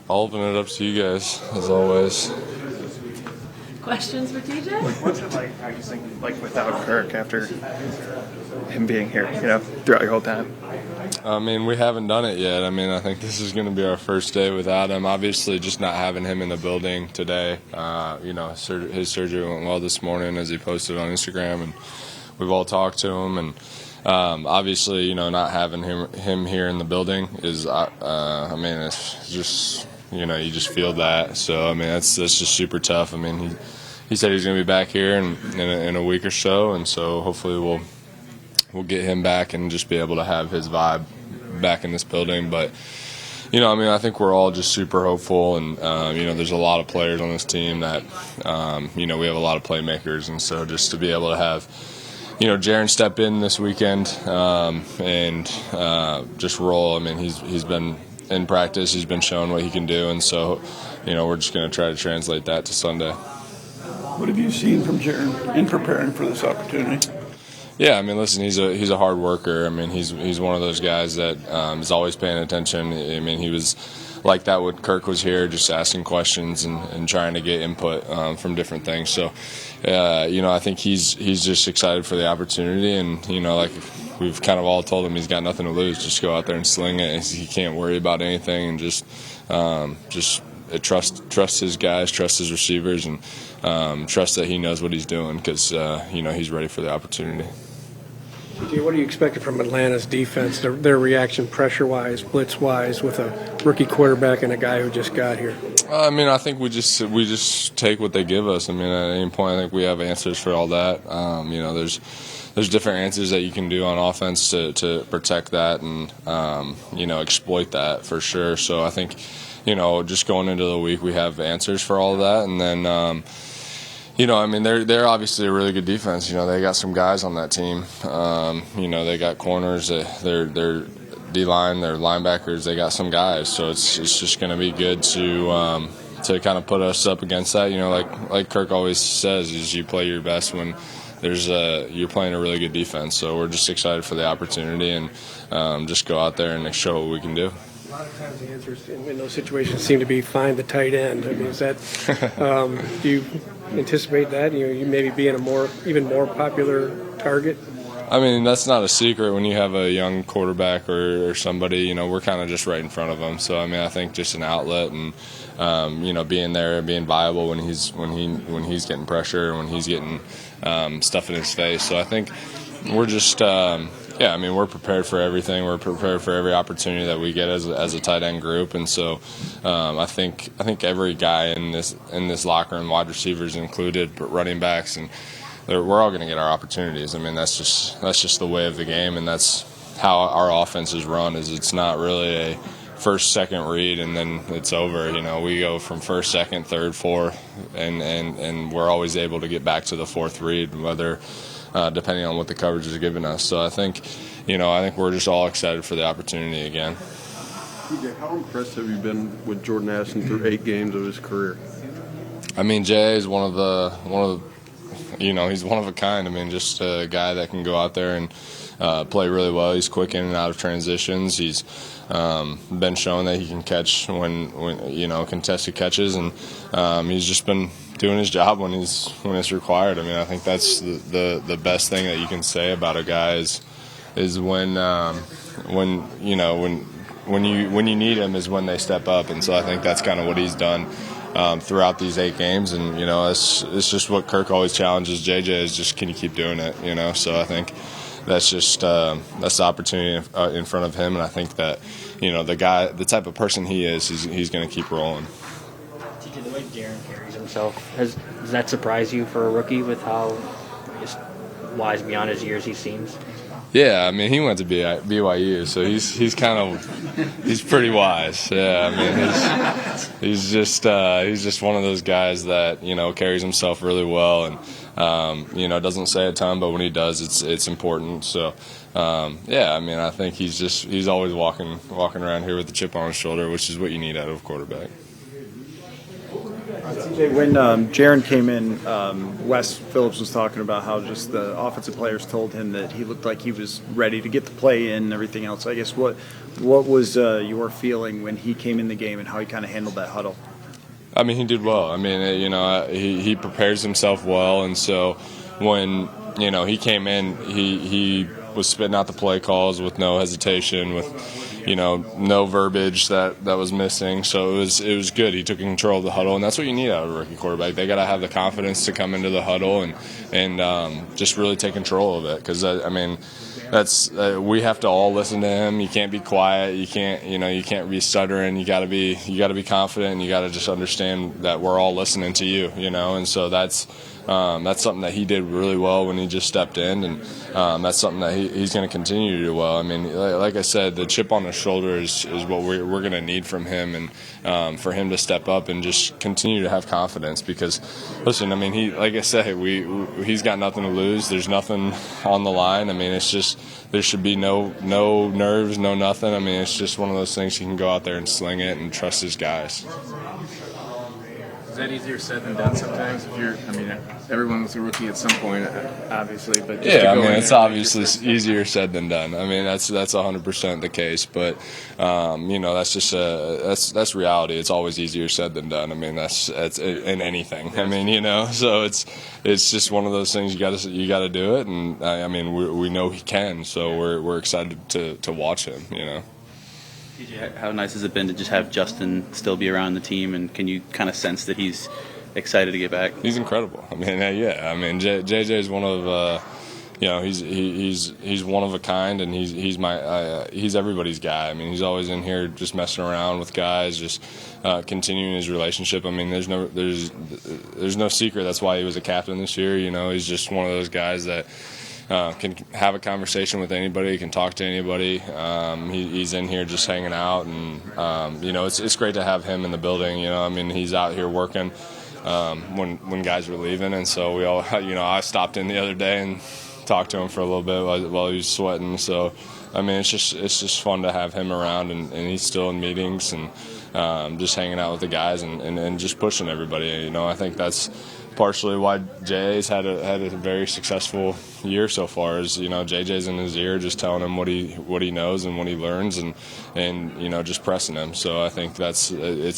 I'll open it up to you guys, as always. Questions for TJ? What's it like practicing without Kirk after him being here, throughout your whole time? I mean, we haven't done it yet. I mean, I think this is going to be our first day without him. Obviously, just not having him in the building today. His surgery went well this morning, as he posted on Instagram, and we've all talked to him. And obviously, not having him here in the building is, it's just, you just feel that. So, I mean, that's just super tough. I mean, he said he's going to be back here in a week or so, and so hopefully we'll get him back and just be able to have his vibe back in this building. But, I think we're all just super hopeful, and, there's a lot of players on this team that, we have a lot of playmakers, and so just to be able to have, Jaren step in this weekend and just roll. I mean, he's been in practice, he's been showing what he can do, and so, we're just going to try to translate that to Sunday. What have you seen from Jaren in preparing for this opportunity? Yeah, I mean, listen, he's a hard worker. I mean, he's one of those guys that is always paying attention. I mean, he was like that when Kirk was here, just asking questions and trying to get input from different things. So, I think he's just excited for the opportunity, and like we've kind of all told him, he's got nothing to lose. Just go out there and sling it. He can't worry about anything, and just trust his guys, trust his receivers, and trust that he knows what he's doing because he's ready for the opportunity. TJ, what are you expecting from Atlanta's defense, their reaction pressure-wise, blitz-wise, with a rookie quarterback and a guy who just got here? I mean, I think we just take what they give us. I mean, at any point, I think we have answers for all that. There's different answers that you can do on offense to protect that and exploit that for sure. So I think just going into the week, we have answers for all of that, and then. They're obviously a really good defense. They got some guys on that team. They got corners. They're D-line, they're linebackers. They got some guys. So it's just going to be good to kind of put us up against that. Like Kirk always says, is you play your best when you're playing a really good defense. So we're just excited for the opportunity and just go out there and show what we can do. A lot of times the answers in those situations seem to be find the tight end. I mean, is that do you anticipate that? You maybe being even more popular target? I mean, that's not a secret when you have a young quarterback or somebody. We're kind of just right in front of them. So I mean, I think just an outlet and being there, being viable when he's getting pressure, when he's getting stuff in his face. So I think we're just. We're prepared for everything. We're prepared for every opportunity that we get as a tight end group, and so I think every guy in this locker room, wide receivers included, but running backs, and we're all going to get our opportunities. I mean, that's just the way of the game, and that's how our offense is run. Is it's not really a first, second read, and then it's over. We go from first, second, third, fourth, and we're always able to get back to the fourth read, whether. Depending on what the coverage is giving us. So I think we're just all excited for the opportunity again. TJ, how impressed have you been with Jordan Addison through 8 games of his career? I mean, Jay is one of the he's one of a kind. I mean, just a guy that can go out there and play really well. He's quick in and out of transitions. He's been shown that he can catch when contested catches, and he's just been doing his job when it's required. I mean, I think that's the best thing that you can say about a guy is when you need him is when they step up, and so I think that's kind of what he's done throughout these 8 games, and it's just what Kirk always challenges JJ is just can you keep doing it, So I think that's just that's the opportunity in front of him, and I think that the type of person he is, he's going to keep rolling. TJ, the way Jaren carries himself, does that surprise you for a rookie with how wise beyond his years he seems? Yeah, I mean, he went to BYU, so he's pretty wise. Yeah, I mean, he's just one of those guys that carries himself really well, and doesn't say a ton, but when he does, it's important. So I mean, I think he's always walking around here with a chip on his shoulder, which is what you need out of a quarterback. TJ, when Jaren came in, Wes Phillips was talking about how just the offensive players told him that he looked like he was ready to get the play in and everything else. I guess what was your feeling when he came in the game and how he kind of handled that huddle? I mean, he did well. I mean, he prepares himself well, and so when he came in, he was spitting out the play calls with no hesitation, with no verbiage that was missing. So it was good. He took control of the huddle, and that's what you need out of a rookie quarterback. They got to have the confidence to come into the huddle and just really take control of it. Because that's we have to all listen to him. You can't be quiet. You can't be stuttering. You got to be confident. And you got to just understand that we're all listening to you. And so that's something that he did really well when he just stepped in, and that's something that he's going to continue to do well. I mean, like I said, the chip on the shoulder is what we're going to need from him, and for him to step up and just continue to have confidence. Because, listen, I mean, like I said, he's got nothing to lose. There's nothing on the line. I mean, it's just there should be no nerves, no nothing. I mean, it's just one of those things he can go out there and sling it and trust his guys. Is that easier said than done sometimes? Everyone was a rookie at some point, obviously, but just yeah, it's obviously easier said than done. I mean, that's 100% the case, but that's just that's reality. It's always easier said than done. I mean, that's in anything. I mean, so it's just one of those things you got to do it, and we know he can, so we're excited to watch him. TJ, how nice has it been to just have Justin still be around the team, and can you kind of sense that he's excited to get back? He's incredible. I mean, yeah. I mean, JJ is one of, he's one of a kind, and he's everybody's guy. I mean, he's always in here just messing around with guys, just continuing his relationship. I mean, there's no secret. That's why he was a captain this year. He's just one of those guys that can have a conversation with anybody, can talk to anybody. He's in here just hanging out, and it's great to have him in the building. He's out here working when guys were leaving, and so we all, I stopped in the other day and talked to him for a little bit while he was sweating. So, it's just fun to have him around, and he's still in meetings and just hanging out with the guys and just pushing everybody. I think that's partially why JA's had a very successful year so far. Is JJ's in his ear, just telling him what he knows and what he learns, and just pressing him. So I think it's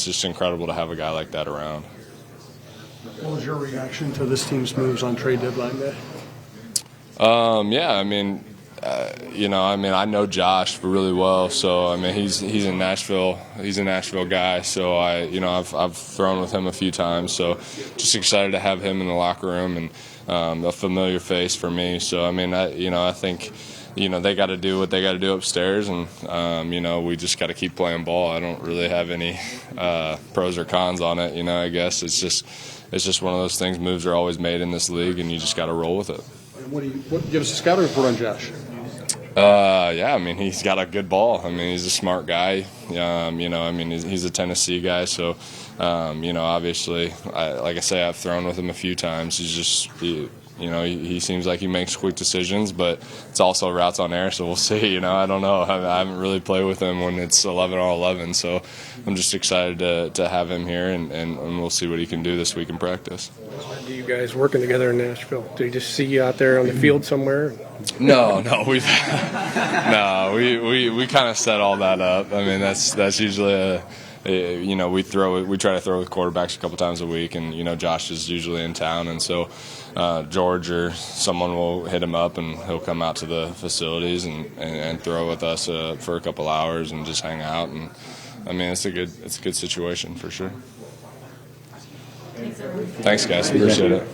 just incredible to have a guy like that around. What was your reaction to this team's moves on trade deadline day? I know Josh really well, so he's in Nashville. He's a Nashville guy, so I've thrown with him a few times. So just excited to have him in the locker room, and a familiar face for me. So I think they got to do what they got to do upstairs, and we just got to keep playing ball. I don't really have any pros or cons on it. I guess it's just one of those things. Moves are always made in this league, and you just got to roll with it. And give us a scouting report on Josh. He's got a good ball. He's a smart guy. He's a Tennessee guy, so obviously, like I say, I've thrown with him a few times. He's just he seems like he makes quick decisions, but it's also routes on air, so we'll see. I don't know. I haven't really played with him when it's 11 on 11, so I'm just excited to have him here, and we'll see what he can do this week in practice. Do you guys working together in Nashville? Do you just see you out there on the field somewhere? No, we kind of set all that up. That's usually we try to throw with quarterbacks a couple times a week, and Josh is usually in town, and so George or someone will hit him up, and he'll come out to the facilities and throw with us for a couple hours and just hang out, and it's a good situation for sure. Thanks, guys. Appreciate it.